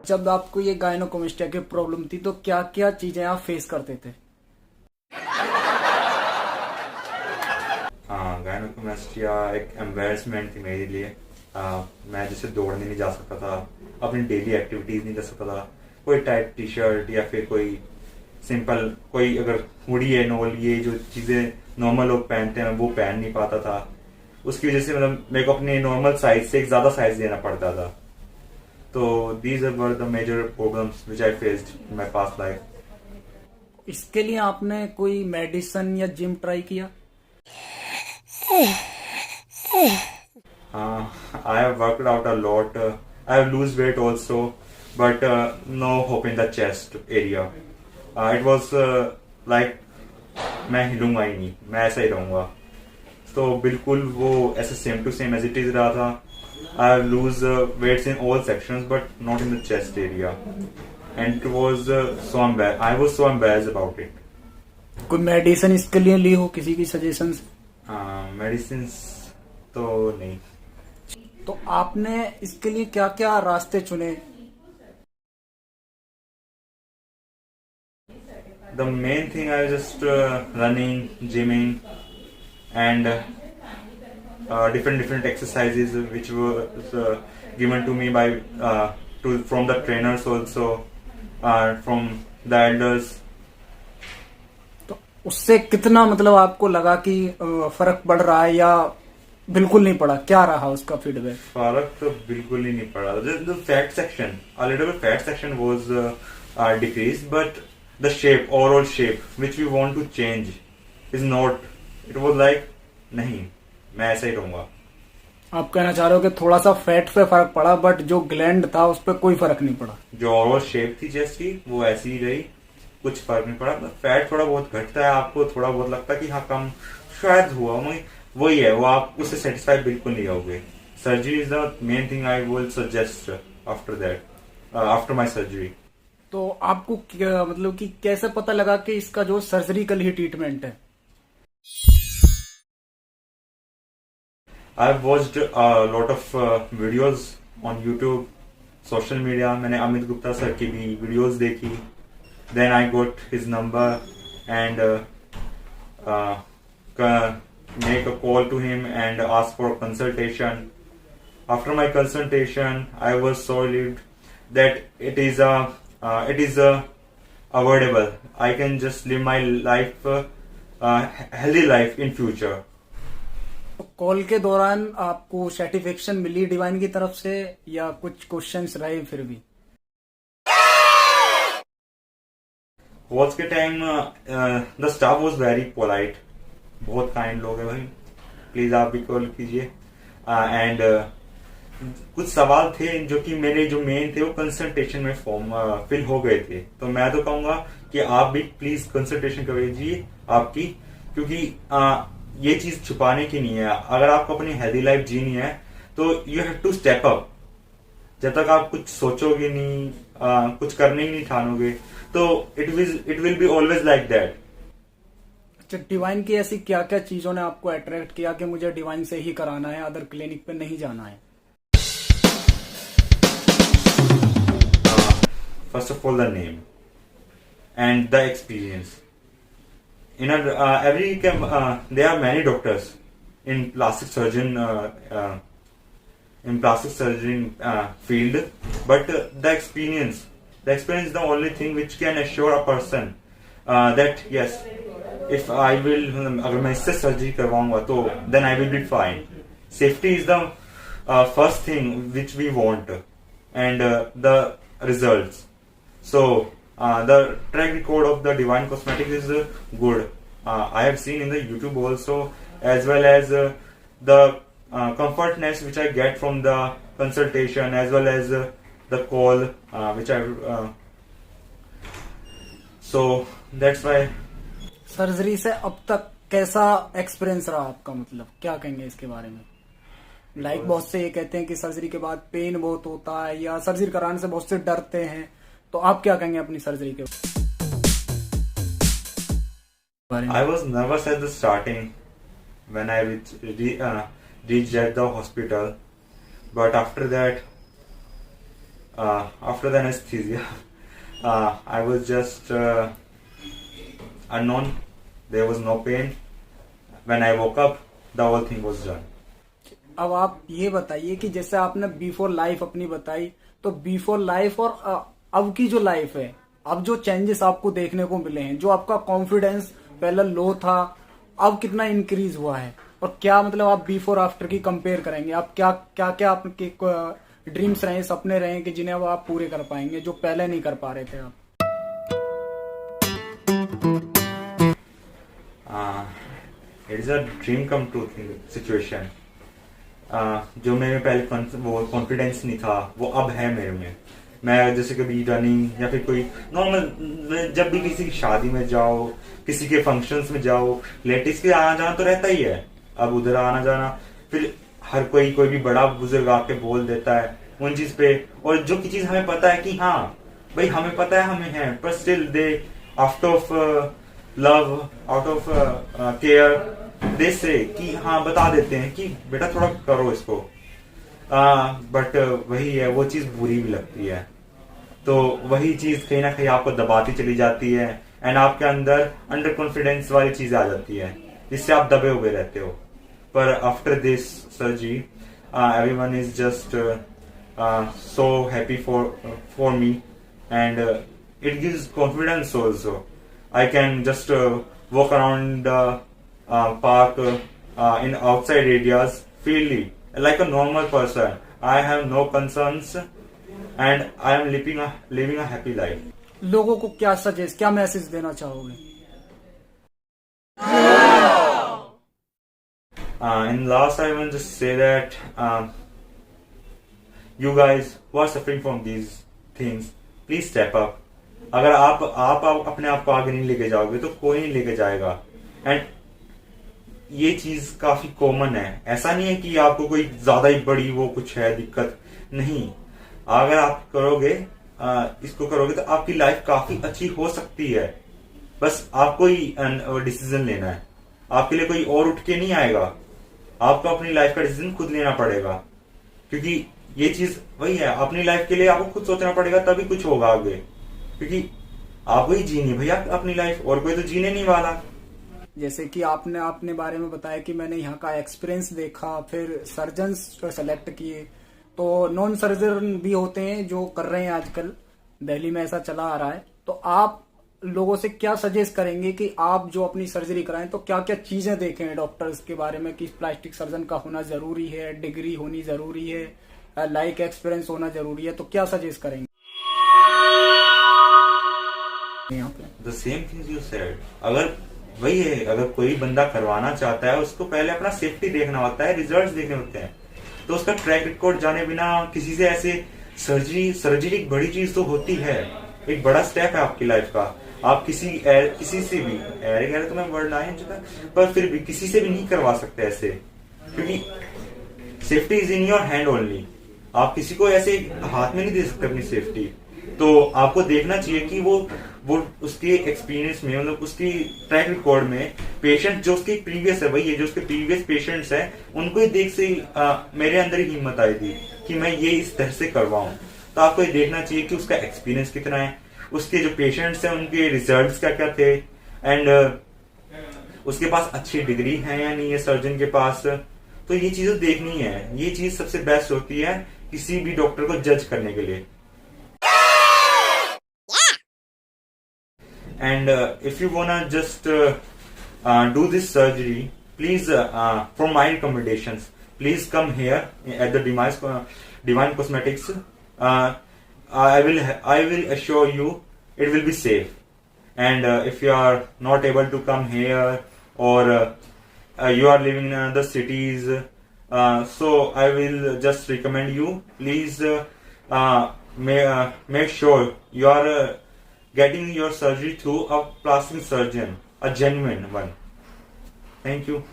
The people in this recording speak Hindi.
जब आपको ये गायनोकोमेस्टिया की प्रॉब्लम थी तो क्या क्या चीजें आप फेस करते थे? हाँ, गायनोकोमेस्टिया एक एम्बेरसमेंट थी मेरे लिए। मैं जैसे दौड़ने नहीं जा सकता था, अपनी डेली एक्टिविटीज नहीं कर सकता था, कोई टाइट टी शर्ट या फिर कोई सिंपल कोई अगर हुडी है नॉल, ये जो चीजें नॉर्मल लोग पहनते हैं वो पहन नहीं पाता था। उसकी वजह से मतलब मेरे को अपने नॉर्मल साइज से एक ज्यादा साइज लेना पड़ता था। तो these were the major problems which I faced in my past life. इसके लिए आपने कोई मेडिसिन या जिम ट्राई किया? I have worked out a lot. I have lose weight also, but no hope in the chest area. It was like मैं हिलूंगा ही नहीं, मैं ऐसा ही रहूंगा। तो बिल्कुल वो ऐसे same to same as it is रहा था। I have lose weights in all sections, but not in the chest area, and it was so embarrassed. I was so embarrassed about it. कोई मेडिसिन इसके लिए ली हो किसी की सजेशन से? मेडिसिन तो नहीं। तो आपने इसके लिए क्या क्या रास्ते चुने? The main thing I was just running, gymming, and different exercises which were given to me by from the trainers also, from the elders. तो उससे कितना मतलब आपको लगा कि फर्क पड़ रहा है या बिल्कुल नहीं पड़ा? क्या रहा उसका फीडबैक? फर्क तो बिल्कुल ही नहीं पड़ा। The fat section, a little bit fat section was decreased, but the shape, overall shape which we want to change is not. It was like नहीं, मैं ऐसा ही रहूंगा। आप कहना चाह रहे हो कि थोड़ा सा फैट पे फर्क पड़ा बट जो ग्लैंड था उस पर कोई फर्क नहीं पड़ा? जो ओवरऑल शेप थी चेस्ट की वो ऐसी ही रही, कुछ फर्क नहीं पड़ा। फैट थोड़ा बहुत घटता है, आपको थोड़ा बहुत लगता है कि हाँ कम शायद हुआ, वही है, वो आप उससे सेटिस्फाइड बिल्कुल नहीं होगे। Surgery is the main thing I will suggest after that, after my surgery. तो आपको क्या मतलब कि कैसे पता लगा कि इसका जो सर्जरिकल ही ट्रीटमेंट है? I have watched lot of videos on YouTube, social media. मैंने अमित गुप्ता सर की भी वीडियोज देखी। Then I got his number and make a call to him and ask for a consultation. After my consultation, I was so relieved that it is avoidable. I can just live my life, healthy life in future. Call के दौरान आपको सेटिस्फेक्शन मिली डिवाइन की तरफ से या कुछ क्वेश्चंस रहे फिर भी? कॉल्स के time the staff was very polite, बहुत काइंड लोग हैं भाई, प्लीज आप भी कॉल कीजिए। एंड कुछ सवाल थे जो कि मेरे जो मेन थे वो कंसल्टेशन में फॉर्म फिल हो गए थे। तो मैं तो कहूंगा कि आप भी प्लीज कंसल्टेशन करिए आपकी, क्योंकि ये चीज छुपाने की नहीं है। अगर आपको अपनी हेल्दी लाइफ जीनी है तो you have to step up. जब तक आप कुछ सोचोगे नहीं, कुछ करने ही नहीं ठानोगे, तो it will be always like that. अच्छा, डिवाइन की ऐसी क्या क्या चीजों ने आपको अट्रैक्ट किया कि मुझे डिवाइन से ही कराना है, अदर क्लिनिक पे नहीं जाना है? First of all, the name and the experience. In there are many doctors in plastic surgeon field, but the experience is the only thing which can assure a person that yes, if I will, अगर मैं इससे सर्जरी करवाऊंगा तो then I will be fine. Safety is the first thing which we want, and the results. So the track record of the Divine Cosmetics is good. I have seen in the YouTube also, as well as the comfortness which I get from the consultation, as well as the call which I so that's why. Surgery से अब तक कैसा एक्सपीरियंस रहा आपका? मतलब क्या कहेंगे इसके बारे में? बहुत से ये कहते हैं कि सर्जरी के बाद पेन बहुत होता है या सर्जरी कराने से बहुत से डरते हैं, तो आप क्या कहेंगे अपनी सर्जरी के बारे में? I was nervous at the starting when I reached at the hospital, but after that after the anesthesia, I was just unknown. There was no pain. When I woke up, the whole thing was done. अब आप ये बताइए कि जैसे आपने बिफोर लाइफ अपनी बताई, तो बिफोर लाइफ और अब की जो लाइफ है, अब जो चेंजेस आपको देखने को मिले हैं, जो आपका कॉन्फिडेंस पहले लो था, अब कितना इंक्रीज हुआ है, और क्या मतलब आप बिफोर आफ्टर की कंपेयर करेंगे, आप क्या क्या क्या आपके ड्रीम्स रहे, सपने रहे कि जिन्हें अब आप पूरे कर पाएंगे जो पहले नहीं कर पा रहे थे आप? It is a dream come true situation. जो मेरे पहले वो कॉन्फिडेंस नहीं था, वो अब है मेरे में. मैं जैसे कभी रनिंग या फिर कोई नॉर्मल, जब भी किसी की शादी में जाओ, किसी के फंक्शंस में जाओ, लेडीज के आना जाना तो रहता ही है. अब उधर आना जाना, फिर हर कोई भी बड़ा बुजुर्ग आके बोल देता है उन चीज पे, और जो की चीज हमें पता है कि हाँ भाई हमें पता है हमें है, पर still they out of love, out of care, they say कि हाँ बता देते हैं कि बेटा थोड़ा करो इसको. बट वही है, वो चीज बुरी भी लगती है. तो वही चीज कहीं ना कहीं आपको दबाती चली जाती है, एंड आपके अंडर कॉन्फिडेंस वाली चीज आ जाती है, जिससे आप दबे हुए रहते हो. पर after this surgery, everyone is just so happy for me, and it gives confidence also. I can just walk around park in outside areas freely like a normal person. I have no concerns and I am living a happy life. लोगों को क्या सजेस्ट, क्या मैसेज देना चाहोगे? In last I want to say that you guys who are suffering from these things, please step up. अगर आप अपने आप को आगे नहीं लेके जाओगे तो कोई नहीं लेके जाएगा. एंड ये चीज काफी कॉमन है. ऐसा नहीं है कि आपको कोई ज्यादा ही बड़ी वो कुछ है दिक्कत, नहीं. अगर आप करोगे, इसको करोगे तो आपकी लाइफ काफी अच्छी हो सकती है. बस आपको ही डिसीजन लेना है. आपके लिए कोई और उठ के नहीं आएगा. आपको अपनी लाइफ का डिसीजन खुद लेना पड़ेगा, क्योंकि ये चीज वही है, अपनी लाइफ के लिए आपको खुद सोचना पड़ेगा, तभी कुछ होगा आगे. क्योंकि आपको ही जीनी है भैया अपनी लाइफ, और कोई तो जीने नहीं वाला. जैसे कि आपने अपने बारे में बताया कि मैंने यहाँ का एक्सपीरियंस देखा, फिर सर्जन्स सेलेक्ट किए, तो नॉन सर्जन भी होते हैं जो कर रहे हैं आजकल, दिल्ली में ऐसा चला आ रहा है. तो आप लोगों से क्या सजेस्ट करेंगे कि आप जो अपनी सर्जरी कराएं तो क्या क्या चीजें देखें डॉक्टर्स के बारे में, कि प्लास्टिक सर्जन का होना जरूरी है, डिग्री होनी जरूरी है, लाइक एक्सपीरियंस होना जरूरी है, तो क्या सजेस्ट करेंगे यहाँ पे? The same thing you said. अगर वही है, अगर कोई बंदा करवाना चाहता है, उसको पहले अपना सेफ्टी देखना होता है, रिजल्ट्स देखने होते हैं. तो उसका ट्रैक रिकॉर्ड जाने बिना किसी से ऐसे सर्जरी एक बड़ी चीज तो होती है, एक बड़ा स्टेप है आपकी लाइफ का. आप किसी से भी तो मैं वर्ड ना है, पर फिर भी किसी से भी नहीं करवा सकते ऐसे, क्योंकि safety is in your hand only. आप किसी को ऐसे हाथ में नहीं दे सकते अपनी सेफ्टी. तो आपको देखना चाहिए कि वो उसके एक्सपीरियंस में, मतलब उसकी ट्रैक रिकॉर्ड में, पेशेंट जो उसके प्रीवियस है, वही है जो उसके प्रीवियस पेशेंट्स हैं, उनको ही देख से मेरे अंदर ही हिम्मत आई थी कि मैं ये इस तरह से करवाऊं. तो आपको ये देखना चाहिए कि उसका एक्सपीरियंस कितना है, उसके जो पेशेंट्स हैं उनके रिजल्ट्स क्या क्या थे, एंड उसके पास अच्छी डिग्री है या नहीं है सर्जन के पास. तो ये चीजें देखनी है. ये चीज सबसे बेस्ट होती है किसी भी डॉक्टर को जज करने के लिए. And if you wanna just do this surgery, please, from my recommendations, please come here at the Divine Cosmetics. I will assure you it will be safe. And if you are not able to come here, or you are living in other cities, so I will just recommend you, please make sure you are getting your surgery through a plastic surgeon, a genuine one. Thank you.